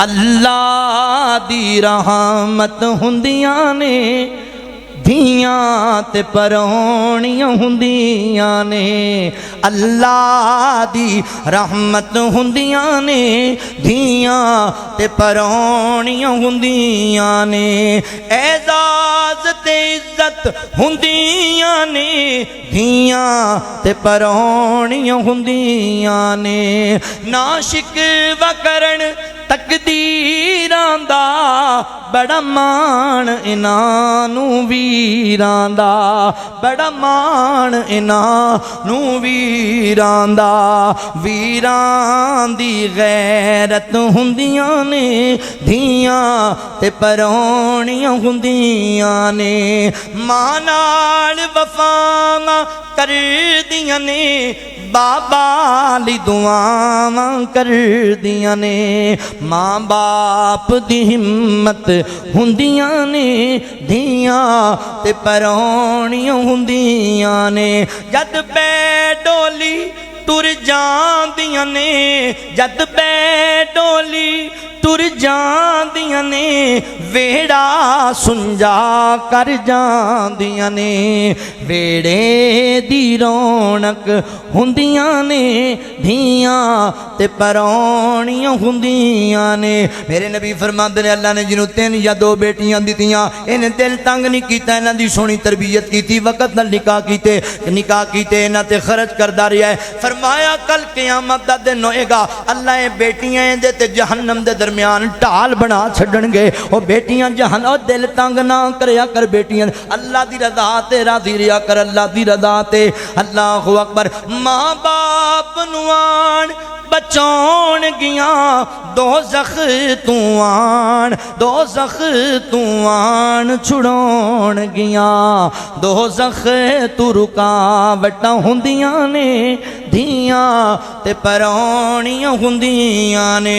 अल्लाह दी रहमत हुंदियां ने धियां ते परौणियां हुंदियां ने। अल्लाह दी रहमत हुंदियां ने धियां ते परौणियां हुंदियां ने। एजाज ते इज्जत हुंदियां ने धियां ते परौणियां हुंदियां ने। ना शिकवा करन तकदीरां दा बड़ा मान इन्हां नूं वीरां दा। बड़ा मान इन्हां नूं वीरां दा। वीरां दी गैरत हुंदियां ने धियां ते परौणियां हुंदियां ने। मां नाल वफावां करदियां ने बाबा ली दुआवां करदियां ने। मां बाप दी हिम्मत हुंदियां ने धियां ते परौणियां हुंदियां ने। जद बैडोली तुर जांदियां ने जद बैडोली तुर जांदियां ने वेड़ा सुंजा कर जांदियां ने। वेड़े दी रौनक हुंदियां ने धियां ते परौणियां हुंदियां ने। मेरे नबी फरमांदे ने अल्लाह ने जिन्हों 3 या 2 बेटियां दित्तियां इन्हें दिल तंग नहीं कीता, इन्हां दी सोहनी तरबियत कीती, वक़्त नाल निकाह कीते इन्हां ते खर्च करदा रहा है। फरमाया कल क़यामत दा दिन होएगा अल्लाह ये बेटियां दे ते जहन्नम दे दरमियान ढाल बना छड़नगे। ओ बेटियां जहन्नम दिल तंग ना करया कर बेटियां, अल्लाह दी रज़ा ते राज़ी रहा कर, अल्लाह दी रज़ा ते। अल्लाहु अकबर। मां बाप नूं आण बचाउण गियां दोज़ख तू आण, दोज़ख तू आण छुड़ाउण गियां। दोज़ख तू रुकावटां हुंदियां ने धियां ते परौणियां हुंदियां ने।